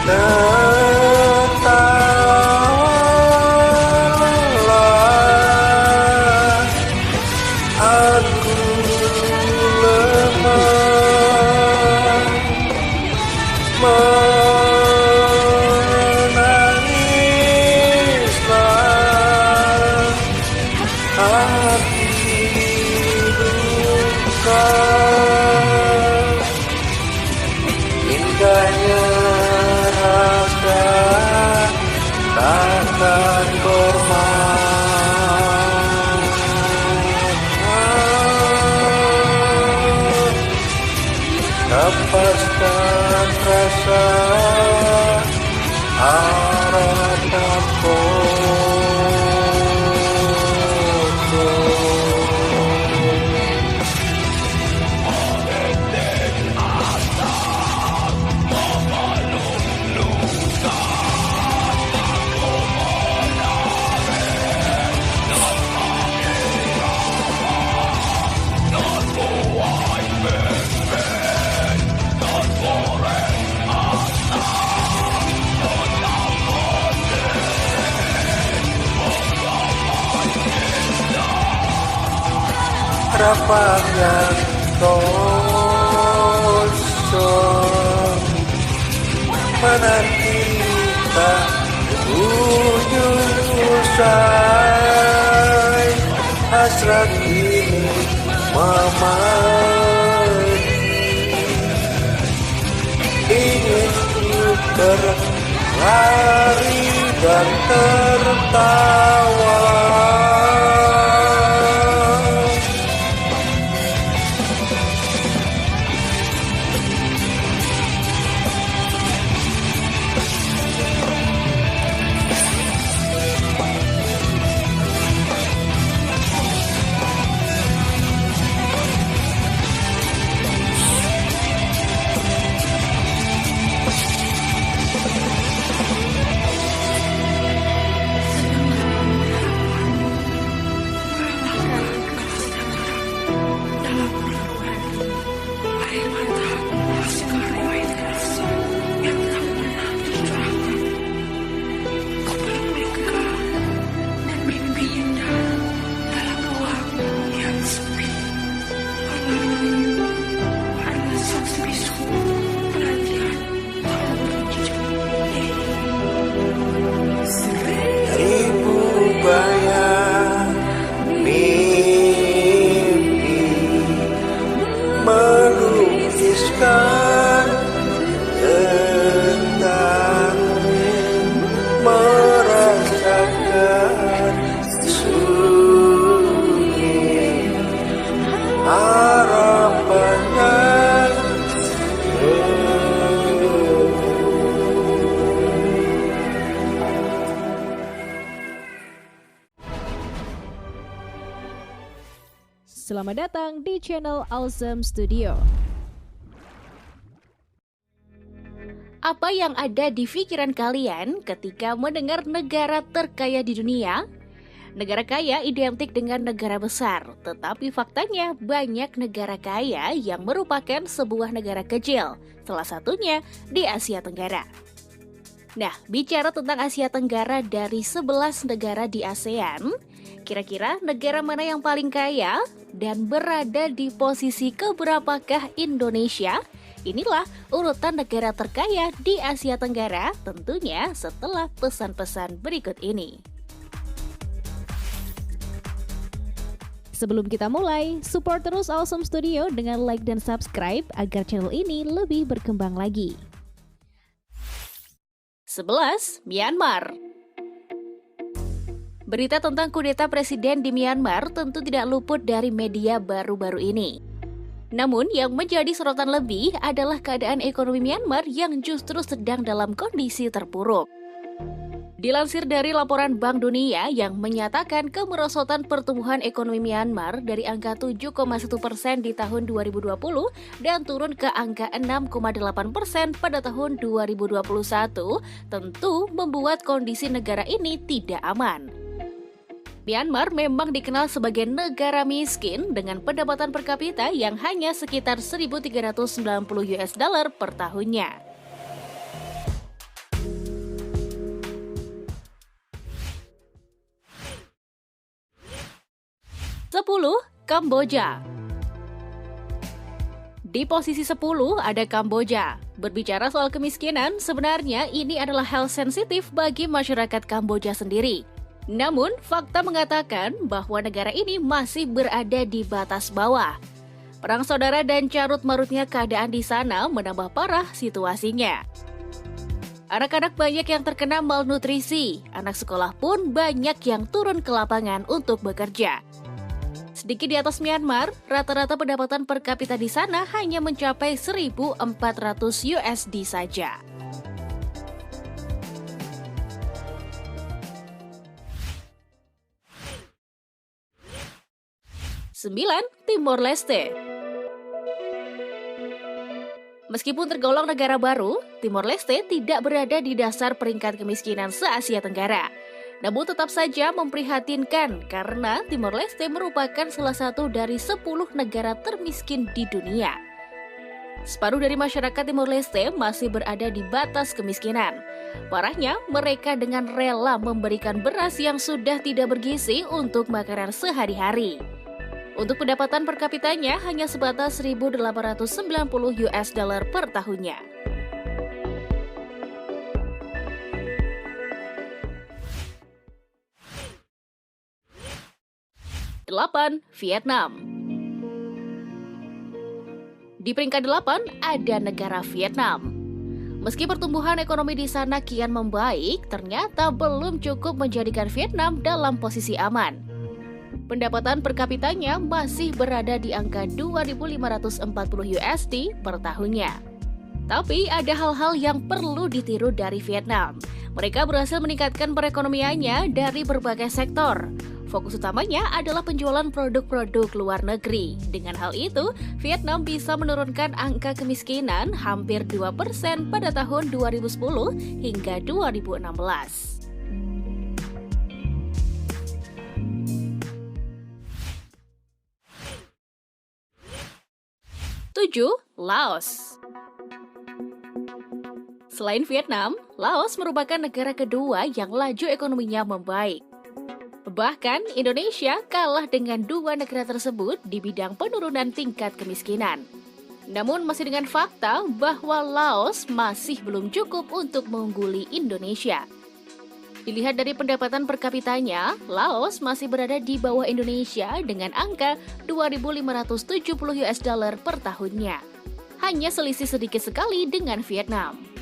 Tertawalah, aku lemah, menangislah hati duka. Indahnya rasa takkan bermakna. Lepaskan rasa harapan kotor. Harapan yang kosong menanti tak ujung usai. Hasrat ini memati, ingin ku terlari dan tertawa. Melukiskan tentang merasakan sunyi harapannya. Selamat datang di channel Awesome Studio. Apa yang ada di pikiran kalian ketika mendengar negara terkaya di dunia? Negara kaya identik dengan negara besar, tetapi faktanya banyak negara kaya yang merupakan sebuah negara kecil, salah satunya di Asia Tenggara. Nah, bicara tentang Asia Tenggara dari 11 negara di ASEAN, kira-kira negara mana yang paling kaya dan berada di posisi keberapakah Indonesia? Inilah urutan negara terkaya di Asia Tenggara, tentunya setelah pesan-pesan berikut ini. Sebelum kita mulai, support terus Awesome Studio dengan like dan subscribe agar channel ini lebih berkembang lagi. 11. Myanmar. Berita tentang kudeta presiden di Myanmar tentu tidak luput dari media baru-baru ini. Namun yang menjadi sorotan lebih adalah keadaan ekonomi Myanmar yang justru sedang dalam kondisi terpuruk. Dilansir dari laporan Bank Dunia yang menyatakan kemerosotan pertumbuhan ekonomi Myanmar dari angka 7,1% di tahun 2020 dan turun ke angka 6,8% pada tahun 2021 tentu membuat kondisi negara ini tidak aman. Myanmar memang dikenal sebagai negara miskin dengan pendapatan per kapita yang hanya sekitar $1.390 per tahunnya. 10, Kamboja. Di posisi 10 ada Kamboja. Berbicara soal kemiskinan, sebenarnya ini adalah hal sensitif bagi masyarakat Kamboja sendiri. Namun, fakta mengatakan bahwa negara ini masih berada di batas bawah. Perang saudara dan carut-marutnya keadaan di sana menambah parah situasinya. Anak-anak banyak yang terkena malnutrisi, anak sekolah pun banyak yang turun ke lapangan untuk bekerja. Sedikit di atas Myanmar, rata-rata pendapatan per kapita di sana hanya mencapai 1.400 USD saja. Sembilan, Timor Leste. Meskipun tergolong negara baru, Timor Leste tidak berada di dasar peringkat kemiskinan se-Asia Tenggara. Namun tetap saja memprihatinkan karena Timor Leste merupakan salah satu dari 10 negara termiskin di dunia. Separuh dari masyarakat Timor Leste masih berada di batas kemiskinan. Parahnya, mereka dengan rela memberikan beras yang sudah tidak bergizi untuk makanan sehari-hari. Untuk pendapatan per kapitanya hanya sebatas 1.890 US dollar per tahunnya. 8. Vietnam. Di peringkat 8 ada negara Vietnam. Meski pertumbuhan ekonomi di sana kian membaik, ternyata belum cukup menjadikan Vietnam dalam posisi aman. Pendapatan per kapitanya masih berada di angka 2.540 USD per tahunnya. Tapi ada hal-hal yang perlu ditiru dari Vietnam. Mereka berhasil meningkatkan perekonomiannya dari berbagai sektor. Fokus utamanya adalah penjualan produk-produk luar negeri. Dengan hal itu, Vietnam bisa menurunkan angka kemiskinan hampir 2% pada tahun 2010 hingga 2016. 7. Laos. Selain Vietnam, Laos merupakan negara kedua yang laju ekonominya membaik. Bahkan, Indonesia kalah dengan dua negara tersebut di bidang penurunan tingkat kemiskinan. Namun masih dengan fakta bahwa Laos masih belum cukup untuk mengungguli Indonesia. Dilihat dari pendapatan per kapitanya, Laos masih berada di bawah Indonesia dengan angka 2.570 US dollar per tahunnya. Hanya selisih sedikit sekali dengan Vietnam.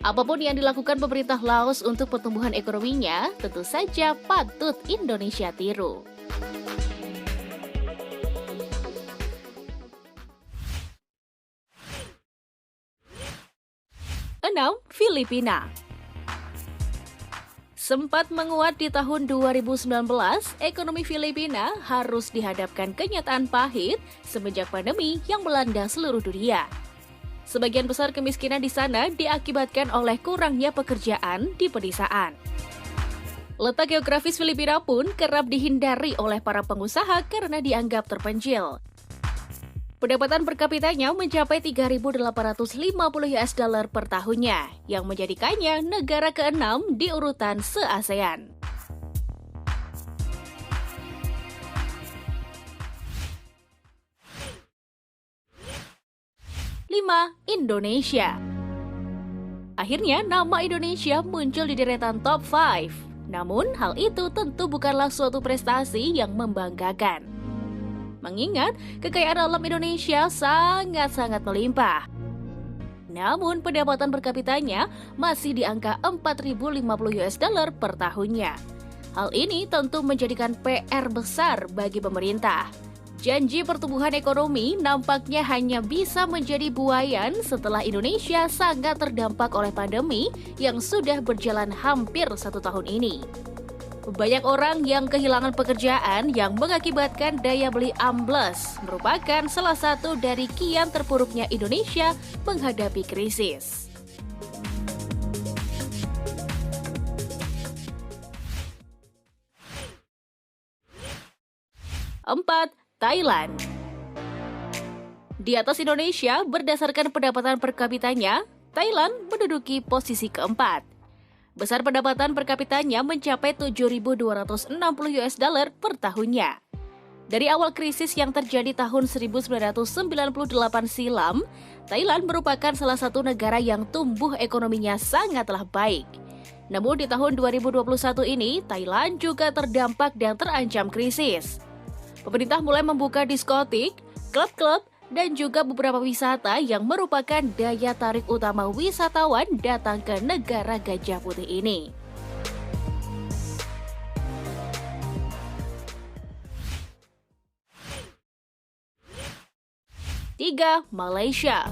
Apapun yang dilakukan pemerintah Laos untuk pertumbuhan ekonominya, tentu saja patut Indonesia tiru. 6. Filipina. Sempat menguat di tahun 2019, ekonomi Filipina harus dihadapkan kenyataan pahit semenjak pandemi yang melanda seluruh dunia. Sebagian besar kemiskinan di sana diakibatkan oleh kurangnya pekerjaan di pedesaan. Letak geografis Filipina pun kerap dihindari oleh para pengusaha karena dianggap terpencil. Pendapatan per kapitanya mencapai 3.850 US dollar per tahunnya, yang menjadikannya negara ke-6 di urutan se-ASEAN. 5. Indonesia. Akhirnya, nama Indonesia muncul di deretan top 5. Namun, hal itu tentu bukanlah suatu prestasi yang membanggakan. Mengingat, kekayaan alam Indonesia sangat-sangat melimpah. Namun, pendapatan per kapitanya masih di angka 4.050 US dollar per tahunnya. Hal ini tentu menjadikan PR besar bagi pemerintah. Janji pertumbuhan ekonomi nampaknya hanya bisa menjadi buayan setelah Indonesia sangat terdampak oleh pandemi yang sudah berjalan hampir 1 tahun ini. Banyak orang yang kehilangan pekerjaan yang mengakibatkan daya beli ambles merupakan salah satu dari kian terpuruknya Indonesia menghadapi krisis. 4. Thailand. Di atas Indonesia, berdasarkan pendapatan per kapitanya, Thailand menduduki posisi keempat. Besar pendapatan per kapitanya mencapai 7.260 US dollar per tahunnya. Dari awal krisis yang terjadi tahun 1998 silam, Thailand merupakan salah satu negara yang tumbuh ekonominya sangatlah baik. Namun di tahun 2021 ini, Thailand juga terdampak dan terancam krisis. Pemerintah mulai membuka diskotik, klub-klub, dan juga beberapa wisata yang merupakan daya tarik utama wisatawan datang ke negara Gajah Putih ini. Tiga, Malaysia.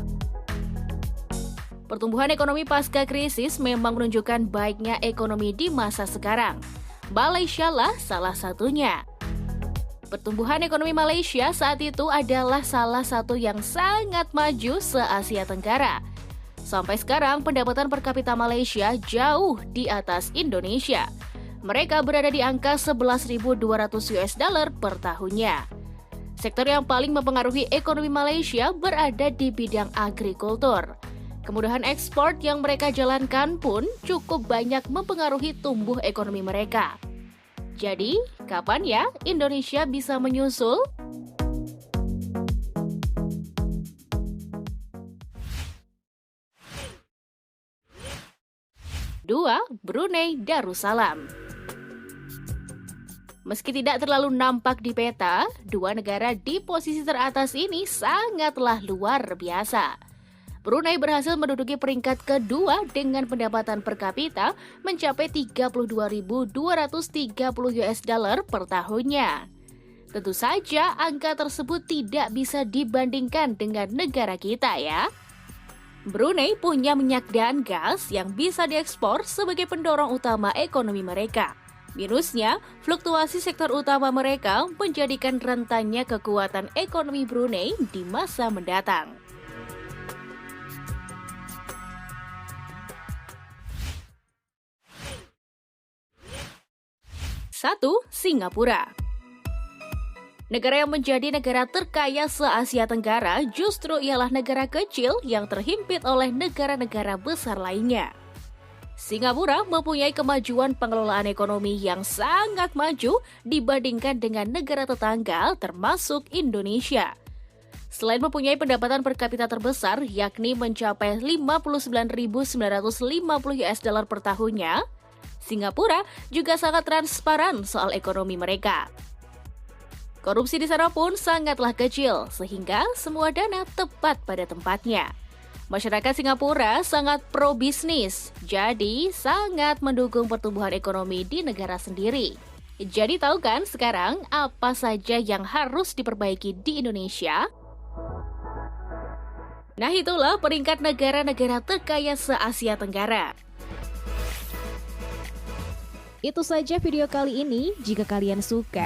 Pertumbuhan ekonomi pasca krisis memang menunjukkan baiknya ekonomi di masa sekarang. Malaysia lah salah satunya. Pertumbuhan ekonomi Malaysia saat itu adalah salah satu yang sangat maju se-Asia Tenggara. Sampai sekarang pendapatan per kapita Malaysia jauh di atas Indonesia. Mereka berada di angka 11.200 US dollar per tahunnya. Sektor yang paling mempengaruhi ekonomi Malaysia berada di bidang agrikultur. Kemudahan ekspor yang mereka jalankan pun cukup banyak mempengaruhi tumbuh ekonomi mereka. Jadi, kapan ya Indonesia bisa menyusul? Dua, Brunei Darussalam. Meski tidak terlalu nampak di peta, dua negara di posisi teratas ini sangatlah luar biasa. Brunei berhasil menduduki peringkat kedua dengan pendapatan per kapita mencapai 32.230 US dollar per tahunnya. Tentu saja angka tersebut tidak bisa dibandingkan dengan negara kita ya. Brunei punya minyak dan gas yang bisa diekspor sebagai pendorong utama ekonomi mereka. Minusnya, fluktuasi sektor utama mereka menjadikan rentannya kekuatan ekonomi Brunei di masa mendatang. Satu, Singapura. Negara yang menjadi negara terkaya se-Asia Tenggara justru ialah negara kecil yang terhimpit oleh negara-negara besar lainnya. Singapura mempunyai kemajuan pengelolaan ekonomi yang sangat maju dibandingkan dengan negara tetangga termasuk Indonesia. Selain mempunyai pendapatan per kapita terbesar yakni mencapai 59.950 US dollar per tahunnya, Singapura juga sangat transparan soal ekonomi mereka. Korupsi di sana pun sangatlah kecil sehingga semua dana tepat pada tempatnya. Masyarakat Singapura sangat pro bisnis, jadi sangat mendukung pertumbuhan ekonomi di negara sendiri. Jadi tahu kan sekarang apa saja yang harus diperbaiki di Indonesia? Nah itulah peringkat negara-negara terkaya se-Asia Tenggara. Itu saja video kali ini. Jika kalian suka,